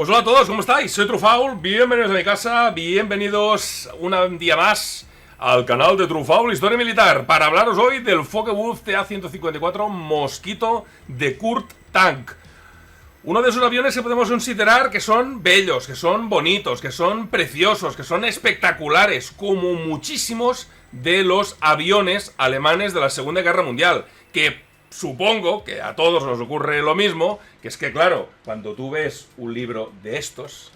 Pues hola a todos, ¿cómo estáis? Soy Trufaul, bienvenidos a mi casa, bienvenidos un día más al canal de Trufaul Historia Militar para hablaros hoy del Focke-Wulf TA-154 Mosquito de Kurt Tank. Uno de esos aviones que podemos considerar que son bellos, que son bonitos, que son preciosos, que son espectaculares, como muchísimos de los aviones alemanes de la Segunda Guerra Mundial, que supongo que a todos nos ocurre lo mismo, que es que claro, cuando tú ves un libro de estos,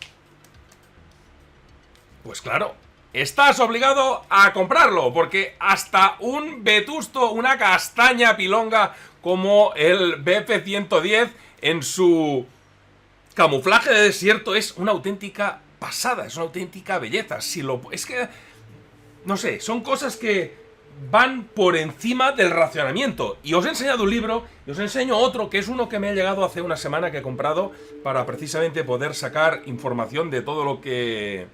pues claro, estás obligado a comprarlo, porque hasta un vetusto, una castaña pilonga como el Bf-110 en su camuflaje de desierto es una auténtica pasada, es una auténtica belleza. Es que, no sé, son cosas que van por encima del racionamiento. Y os he enseñado un libro, y os enseño otro, que es uno que me ha llegado hace una semana que he comprado para precisamente poder sacar información de todo lo que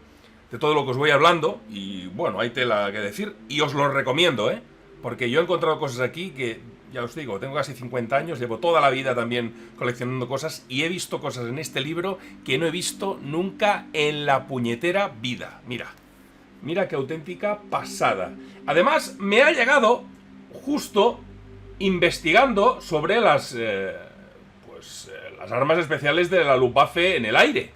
os voy hablando. Y bueno, hay tela que decir, y os lo recomiendo, porque yo he encontrado cosas aquí que, ya os digo, tengo casi 50 años, llevo toda la vida también coleccionando cosas, y he visto cosas en este libro que no he visto nunca en la puñetera vida. Mira qué auténtica pasada. Además, me ha llegado justo investigando sobre las armas especiales de la Luftwaffe en el aire.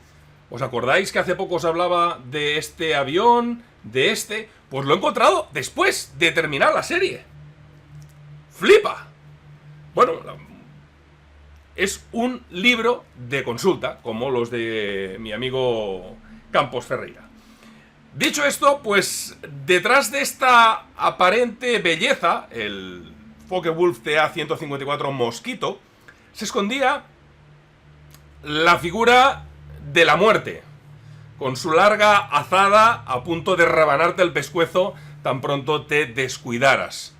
¿Os acordáis que hace poco os hablaba de este avión, de este? Pues lo he encontrado después de terminar la serie. ¡Flipa! Bueno, es un libro de consulta, como los de mi amigo Campos Ferreira. Dicho esto, pues detrás de esta aparente belleza, el Focke-Wulf TA-154 Mosquito, se escondía la figura de la muerte, con su larga azada a punto de rebanarte el pescuezo tan pronto te descuidaras.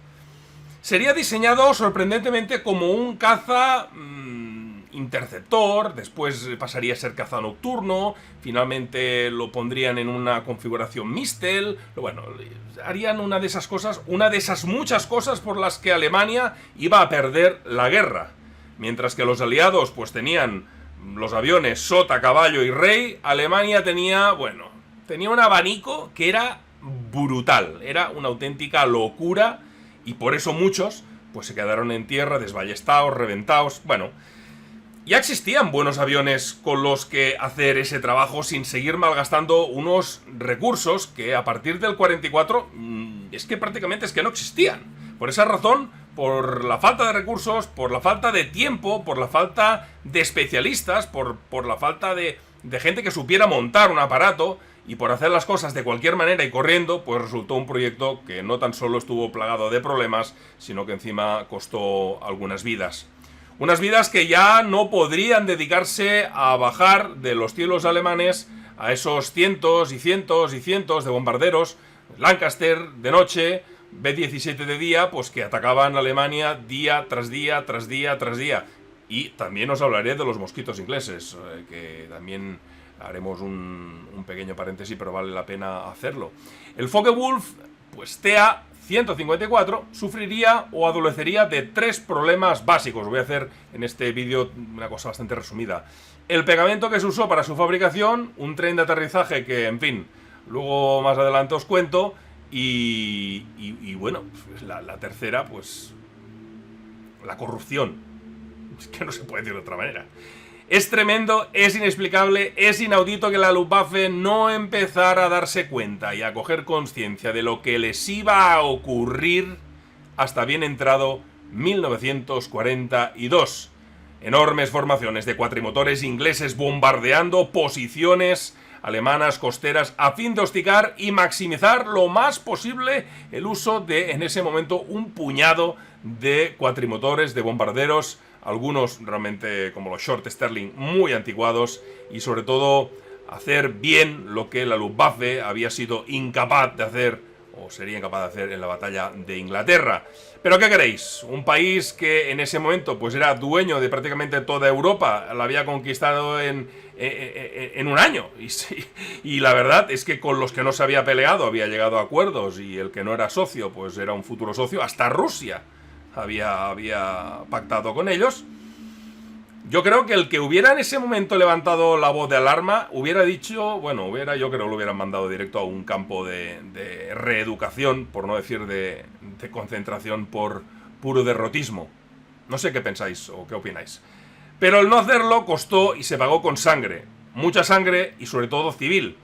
Sería diseñado sorprendentemente como un caza interceptor, después pasaría a ser caza nocturno, finalmente lo pondrían en una configuración Mistel, bueno, harían una de esas cosas, una de esas muchas cosas por las que Alemania iba a perder la guerra. Mientras que los aliados pues tenían los aviones Sota, Caballo y Rey, Alemania tenía un abanico que era brutal, era una auténtica locura. Y por eso muchos, pues se quedaron en tierra, desballestados, reventados. Bueno, ya existían buenos aviones con los que hacer ese trabajo sin seguir malgastando unos recursos que a partir del 44 es que prácticamente no existían. Por esa razón, por la falta de recursos, por la falta de tiempo, por la falta de especialistas, por la falta de gente que supiera montar un aparato, y por hacer las cosas de cualquier manera y corriendo, pues resultó un proyecto que no tan solo estuvo plagado de problemas, sino que encima costó algunas vidas. Unas vidas que ya no podrían dedicarse a bajar de los cielos alemanes a esos cientos y cientos y cientos de bombarderos Lancaster de noche, B-17 de día, pues que atacaban a Alemania día tras día, tras día, tras día. Y también os hablaré de los mosquitos ingleses, que también haremos un pequeño paréntesis, pero vale la pena hacerlo. El Focke-Wulf, pues TA-154, sufriría o adolecería de 3 problemas básicos. Voy a hacer en este vídeo una cosa bastante resumida. El pegamento que se usó para su fabricación, un tren de aterrizaje que, en fin, luego más adelante os cuento, y bueno, pues la tercera, pues la corrupción. Es que no se puede decir de otra manera. Es tremendo, es inexplicable, es inaudito que la Luftwaffe no empezara a darse cuenta y a coger conciencia de lo que les iba a ocurrir hasta bien entrado 1942. Enormes formaciones de cuatrimotores ingleses bombardeando posiciones alemanas costeras a fin de hostigar y maximizar lo más posible el uso de, en ese momento, un puñado de cuatrimotores de bombarderos, algunos realmente como los Short Sterling muy anticuados, y sobre todo hacer bien lo que la Luftwaffe había sido incapaz de hacer, o sería incapaz de hacer en la batalla de Inglaterra. Pero ¿qué queréis? Un país que en ese momento pues era dueño de prácticamente toda Europa, la había conquistado en un año, y la verdad es que con los que no se había peleado había llegado a acuerdos, y el que no era socio pues era un futuro socio. Hasta Rusia había pactado con ellos. Yo creo que el que hubiera en ese momento levantado la voz de alarma hubiera dicho, bueno, yo creo que lo hubieran mandado directo a un campo de reeducación, por no decir de concentración por puro derrotismo. No sé qué pensáis o qué opináis. Pero el no hacerlo costó y se pagó con sangre. Mucha sangre y sobre todo civil.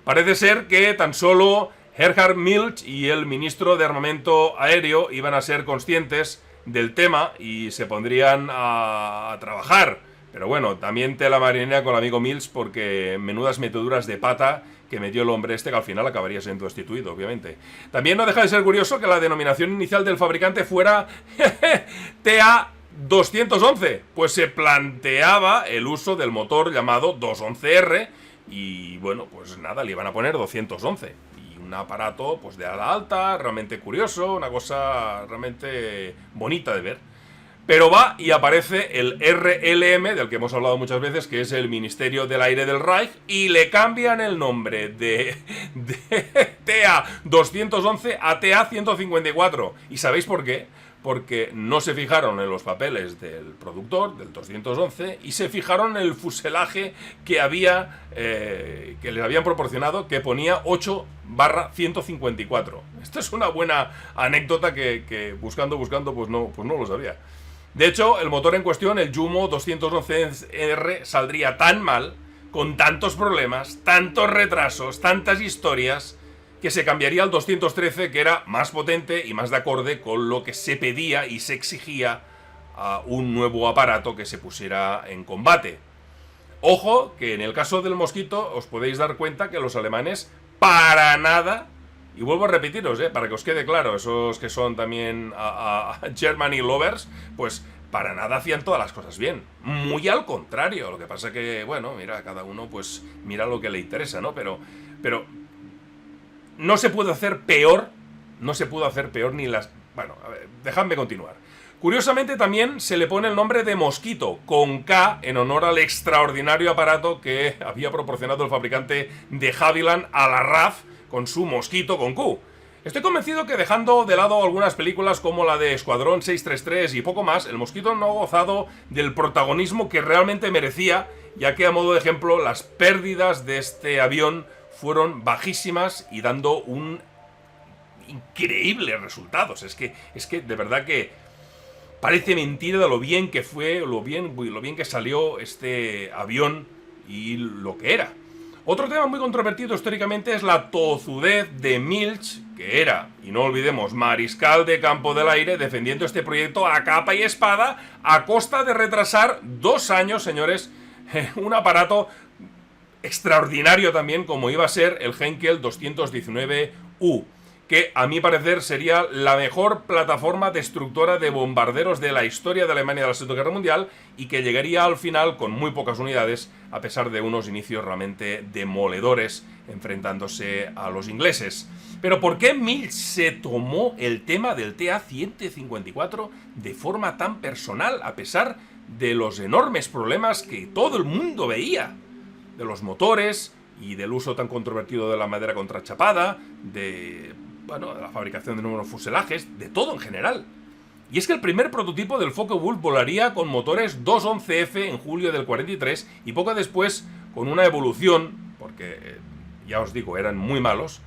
Parece ser que tan solo Gerhard Milch y el ministro de Armamento Aéreo iban a ser conscientes del tema y se pondrían a trabajar. Pero bueno, también tela marinera con el amigo Milch, porque menudas meteduras de pata que metió el hombre este, que al final acabaría siendo destituido, obviamente. También no deja de ser curioso que la denominación inicial del fabricante fuera TA211, pues se planteaba el uso del motor llamado 211R y bueno, pues nada, le iban a poner 211. Un aparato pues de ala alta, realmente curioso, una cosa realmente bonita de ver. Pero va y aparece el RLM, del que hemos hablado muchas veces, que es el Ministerio del Aire del Reich, y le cambian el nombre de TA211 a TA154. ¿Y sabéis por qué? Porque no se fijaron en los papeles del productor, del 211, y se fijaron en el fuselaje que había, que les habían proporcionado, que ponía 8/154. Esta es una buena anécdota que buscando, pues no lo sabía. De hecho, el motor en cuestión, el Jumo 211R, saldría tan mal, con tantos problemas, tantos retrasos, tantas historias, que se cambiaría al 213, que era más potente y más de acorde con lo que se pedía y se exigía a un nuevo aparato que se pusiera en combate. Ojo, que en el caso del Mosquito os podéis dar cuenta que los alemanes para nada, y vuelvo a repetiros, para que os quede claro, esos que son también a Germany lovers, pues para nada hacían todas las cosas bien. Muy al contrario, lo que pasa que, bueno, mira, cada uno pues mira lo que le interesa, ¿no? Pero no se puede hacer peor, ni las... Bueno, a ver, dejadme continuar. Curiosamente también se le pone el nombre de Mosquito, con K, en honor al extraordinario aparato que había proporcionado el fabricante de Havilland a la RAF con su Mosquito con Q. Estoy convencido que, dejando de lado algunas películas como la de Escuadrón 633 y poco más, el Mosquito no ha gozado del protagonismo que realmente merecía, ya que, a modo de ejemplo, las pérdidas de este avión fueron bajísimas y dando un increíbles resultados. Es que de verdad que parece mentira de lo bien que fue, lo bien que salió este avión y lo que era. Otro tema muy controvertido históricamente es la tozudez de Milch, que era, y no olvidemos, mariscal de campo del aire, defendiendo este proyecto a capa y espada, a costa de retrasar 2 años, señores, un aparato extraordinario también, como iba a ser el Heinkel 219U, que a mi parecer sería la mejor plataforma destructora de bombarderos de la historia de Alemania de la Segunda Guerra Mundial, y que llegaría al final con muy pocas unidades, a pesar de unos inicios realmente demoledores enfrentándose a los ingleses. Pero ¿por qué Milch se tomó el tema del TA-154 de forma tan personal, a pesar de los enormes problemas que todo el mundo veía? De los motores y del uso tan controvertido de la madera contrachapada, de la fabricación de nuevos fuselajes, de todo en general. Y es que el primer prototipo del Focke-Wulf volaría con motores 211F en julio del 43, y poco después, con una evolución, porque ya os digo, eran muy malos,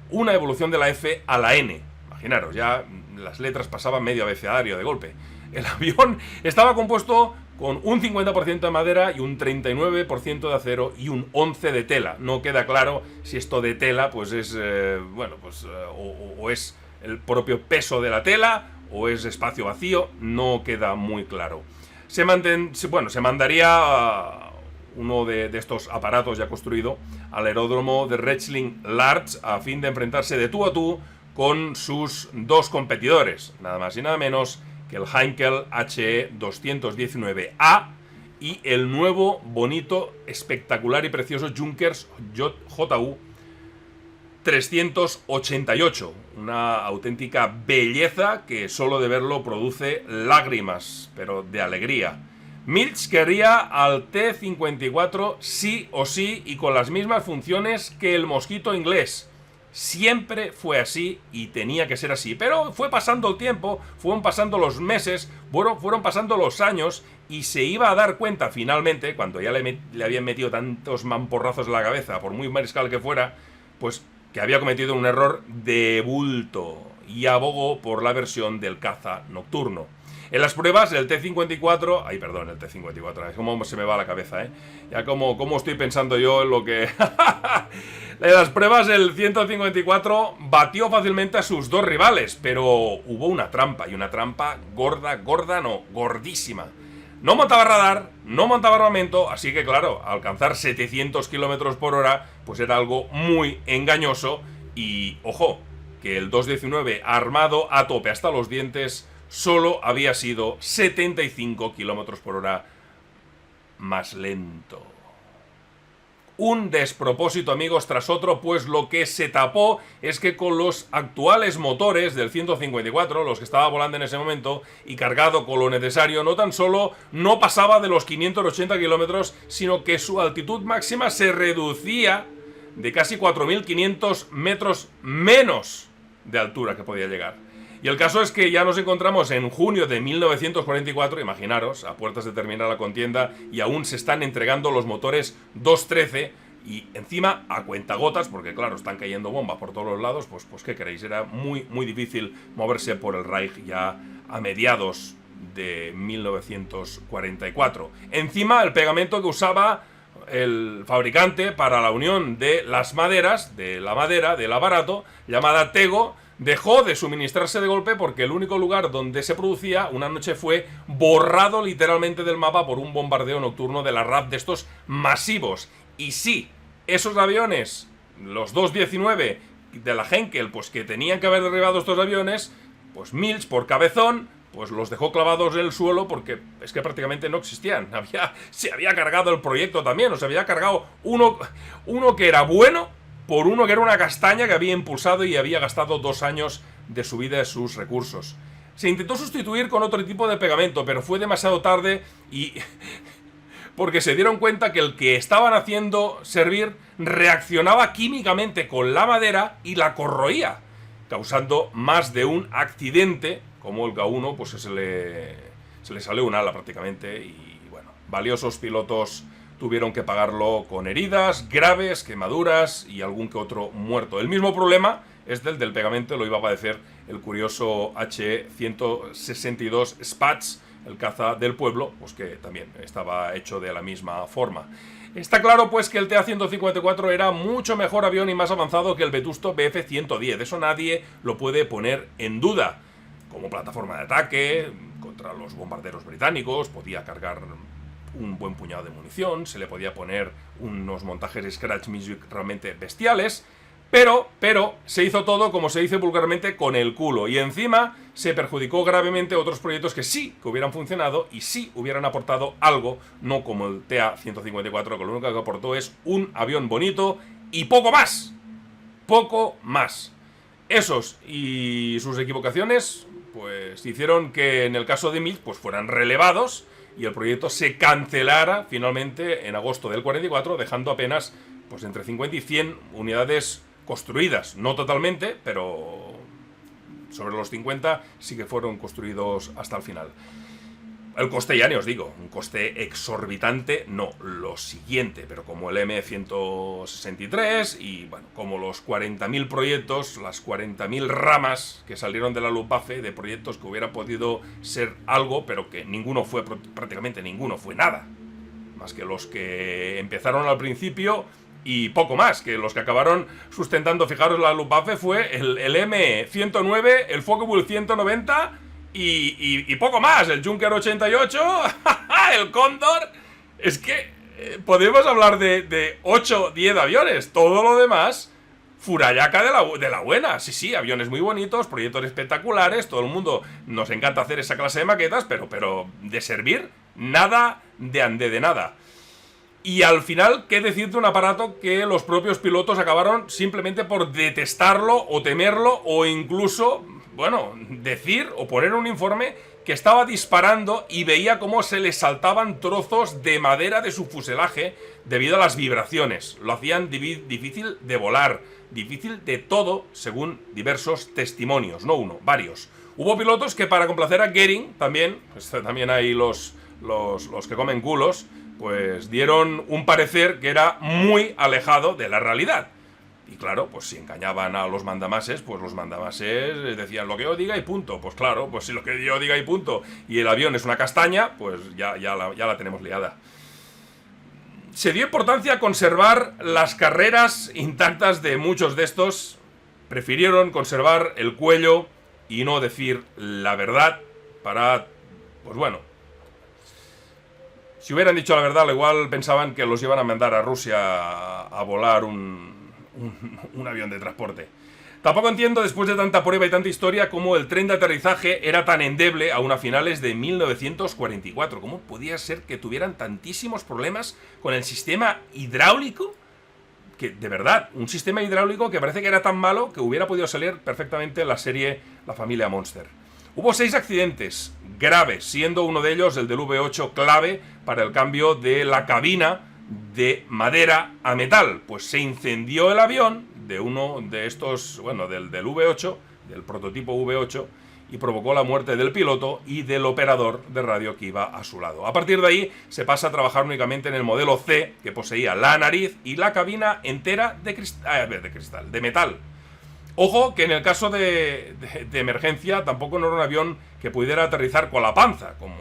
una evolución de la F a la N. Imaginaros, ya las letras pasaban medio abecedario de golpe. El avión estaba compuesto con un 50% de madera y un 39% de acero y un 11% de tela. No queda claro si esto de tela pues es, o es el propio peso de la tela o es espacio vacío, no queda muy claro. Se mandaría uno de estos aparatos ya construido al aeródromo de Rechling-Larz a fin de enfrentarse de tú a tú con sus dos competidores, nada más y nada menos que el Heinkel HE 219A y el nuevo, bonito, espectacular y precioso Junkers JU 388. Una auténtica belleza que solo de verlo produce lágrimas, pero de alegría. Milch quería al T-54 sí o sí y con las mismas funciones que el Mosquito inglés. Siempre fue así y tenía que ser así. Pero fue pasando el tiempo, fueron pasando los meses, fueron pasando los años y se iba a dar cuenta finalmente, cuando ya le habían metido tantos mamporrazos en la cabeza, por muy mariscal que fuera, pues que había cometido un error de bulto y abogó por la versión del caza nocturno. En las pruebas, el T-54... Ay, perdón, el T-54. Cómo se me va la cabeza, ¿eh? Ya como estoy pensando yo en lo que... En las pruebas, el 154 batió fácilmente a sus dos rivales, pero hubo una trampa, y una trampa gorda no, gordísima. No montaba radar, no montaba armamento, así que claro, alcanzar 700 km por hora, pues era algo muy engañoso. Y, ojo, que el 219 armado a tope hasta los dientes solo había sido 75 km por hora más lento. Un despropósito, amigos, tras otro, pues lo que se tapó es que con los actuales motores del 154, los que estaba volando en ese momento, y cargado con lo necesario, no tan solo no pasaba de los 580 kilómetros, sino que su altitud máxima se reducía de casi 4.500 metros menos de altura que podía llegar. Y el caso es que ya nos encontramos en junio de 1944, imaginaros, a puertas de terminar la contienda, y aún se están entregando los motores 213, y encima a cuentagotas, porque claro, están cayendo bombas por todos los lados, pues ¿qué queréis? Era muy difícil moverse por el Reich ya a mediados de 1944. Encima, el pegamento que usaba el fabricante para la unión de las maderas, de la madera, del aparato, llamada Tego, dejó de suministrarse de golpe porque el único lugar donde se producía una noche fue borrado literalmente del mapa por un bombardeo nocturno de la RAF de estos masivos. Y sí, esos aviones, los 219 de la Henkel, pues que tenían que haber derribado estos aviones, pues Milch, por cabezón, pues los dejó clavados en el suelo porque es que prácticamente no existían. Se había cargado el proyecto también, o se había cargado uno que era bueno por uno que era una castaña que había impulsado y había gastado 2 años de su vida y sus recursos. Se intentó sustituir con otro tipo de pegamento, pero fue demasiado tarde y... porque se dieron cuenta que el que estaban haciendo servir reaccionaba químicamente con la madera y la corroía, causando más de un accidente, como el K1, pues se le salió un ala prácticamente y, bueno, valiosos pilotos tuvieron que pagarlo con heridas graves, quemaduras y algún que otro muerto. El mismo problema es del pegamento, lo iba a padecer el curioso H-162 Spatz, el caza del pueblo, pues que también estaba hecho de la misma forma. Está claro pues que el TA-154 era mucho mejor avión y más avanzado que el vetusto Bf-110, eso nadie lo puede poner en duda. Como plataforma de ataque contra los bombarderos británicos, podía cargar un buen puñado de munición, se le podía poner unos montajes de Scratch Music realmente bestiales, pero se hizo todo, como se dice vulgarmente, con el culo, y encima se perjudicó gravemente otros proyectos que hubieran funcionado y sí hubieran aportado algo, no como el TA-154, que lo único que aportó es un avión bonito y poco más. Poco más. Esos y sus equivocaciones pues hicieron que en el caso de Milch pues fueran relevados y el proyecto se cancelara finalmente en agosto del 44, dejando apenas pues entre 50 y 100 unidades construidas. No totalmente, pero sobre los 50 sí que fueron construidos hasta el final. El coste ya ni os digo, un coste exorbitante, no, lo siguiente, pero como el M163 y bueno, como los 40.000 proyectos, las 40.000 ramas que salieron de la Luftwaffe de proyectos que hubiera podido ser algo, pero que ninguno fue, prácticamente ninguno fue nada, más que los que empezaron al principio y poco más, que los que acabaron sustentando, fijaros, la Luftwaffe fue el M109, el Focke-Wulf 190... Y poco más, el Junker 88, el Cóndor. Es que podemos hablar de 8, 10 aviones. Todo lo demás, furayaca de la buena. Sí, aviones muy bonitos, proyectos espectaculares. Todo el mundo nos encanta hacer esa clase de maquetas, pero de servir, nada de nada. Y al final, ¿qué decir de un aparato que los propios pilotos acabaron simplemente por detestarlo o temerlo o incluso, bueno, decir o poner un informe que estaba disparando y veía cómo se le saltaban trozos de madera de su fuselaje debido a las vibraciones? Lo hacían difícil de volar, difícil de todo, según diversos testimonios, no uno, varios. Hubo pilotos que para complacer a Goering, también, pues también hay los que comen culos, pues dieron un parecer que era muy alejado de la realidad. Y claro, pues si engañaban a los mandamases, pues los mandamases decían lo que yo diga y punto. Pues claro, pues si lo que yo diga y punto y el avión es una castaña, pues ya la tenemos liada. Se dio importancia a conservar las carreras intactas de muchos de estos. Prefirieron conservar el cuello y no decir la verdad para, pues bueno, si hubieran dicho la verdad, al igual pensaban que los iban a mandar a Rusia a volar un avión de transporte. Tampoco entiendo, después de tanta prueba y tanta historia, cómo el tren de aterrizaje era tan endeble aún a finales de 1944. ¿Cómo podía ser que tuvieran tantísimos problemas con el sistema hidráulico? Que, de verdad, un sistema hidráulico que parece que era tan malo que hubiera podido salir perfectamente en la serie La Familia Monster. Hubo 6 accidentes graves, siendo uno de ellos el del V8 clave para el cambio de la cabina de madera a metal. Pues se incendió el avión de uno de estos, bueno, del V8, del prototipo V8, y provocó la muerte del piloto y del operador de radio que iba a su lado. A partir de ahí se pasa a trabajar únicamente en el modelo C, que poseía la nariz y la cabina entera de metal. Ojo que en el caso de emergencia tampoco no era un avión que pudiera aterrizar con la panza, como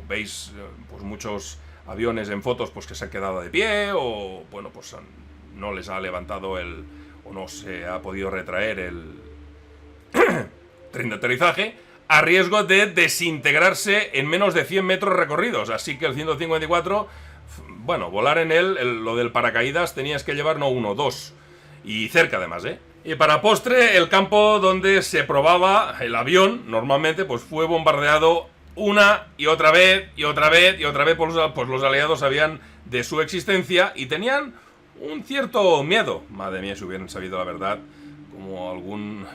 veis pues muchos aviones en fotos pues que se han quedado de pie o bueno pues no les ha levantado o no se ha podido retraer el tren de aterrizaje a riesgo de desintegrarse en menos de 100 metros recorridos. Así que el 154, bueno, volar en él, lo del paracaídas tenías que llevar no uno, dos, y cerca además, Y para postre, el campo donde se probaba el avión, normalmente, pues fue bombardeado una y otra vez, y otra vez, y otra vez, pues los aliados sabían de su existencia y tenían un cierto miedo. Madre mía, si hubieran sabido la verdad, como algún...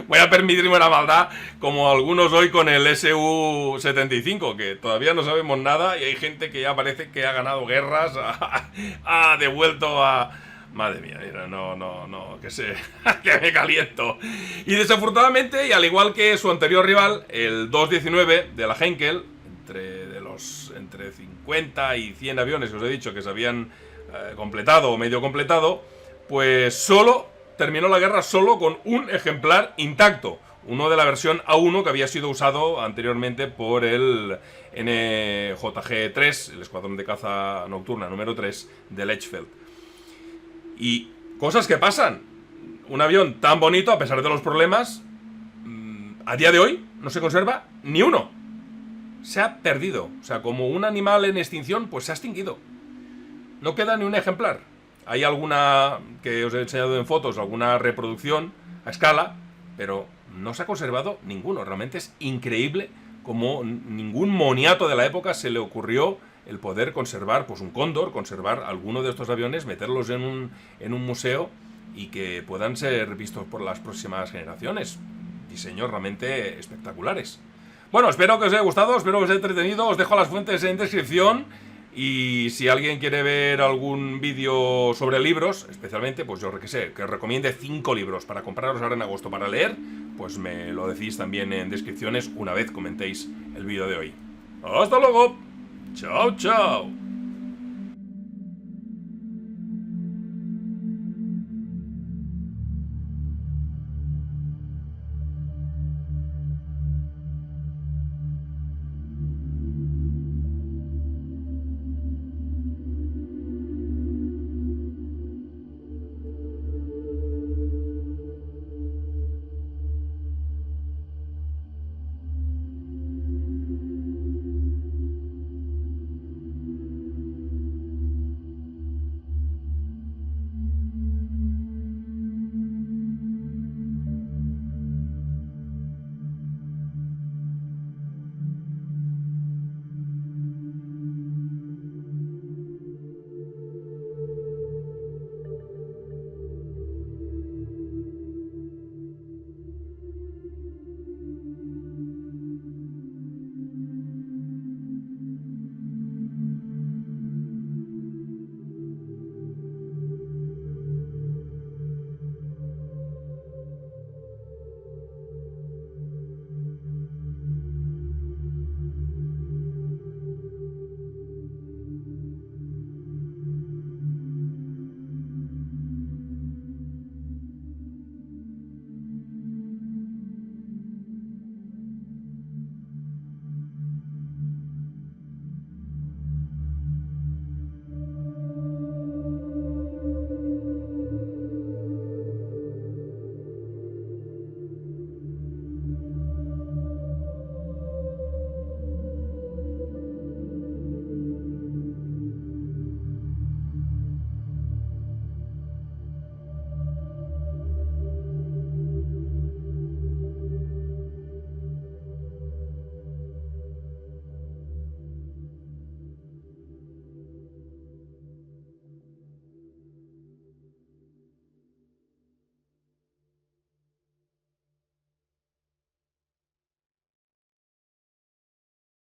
voy a permitirme la maldad, como algunos hoy con el Su-75, que todavía no sabemos nada y hay gente que ya parece que ha ganado guerras, ha devuelto a... Madre mía, no, que me caliento. Y desafortunadamente, y al igual que su anterior rival, el 219 de la Heinkel, entre 50 y 100 aviones que os he dicho que se habían completado o medio completado, pues terminó la guerra solo con un ejemplar intacto, uno de la versión A1 que había sido usado anteriormente por el NJG-3, el Escuadrón de Caza Nocturna número 3 de Lechfeld. Y cosas que pasan. Un avión tan bonito, a pesar de los problemas, a día de hoy no se conserva ni uno. Se ha perdido. O sea, como un animal en extinción, pues se ha extinguido. No queda ni un ejemplar. Hay alguna que os he enseñado en fotos, alguna reproducción a escala, pero no se ha conservado ninguno. Realmente es increíble como ningún moniato de la época se le ocurrió el poder conservar, pues un Cóndor, conservar alguno de estos aviones, meterlos en un museo y que puedan ser vistos por las próximas generaciones. Diseños realmente espectaculares. Bueno, espero que os haya gustado, espero que os haya entretenido. Os dejo las fuentes en descripción. Y si alguien quiere ver algún vídeo sobre libros, especialmente, pues yo que sé, que os recomiende 5 libros para comprarlos ahora en agosto para leer, pues me lo decís también en descripciones una vez comentéis el vídeo de hoy. ¡Hasta luego! ¡Chao, chao!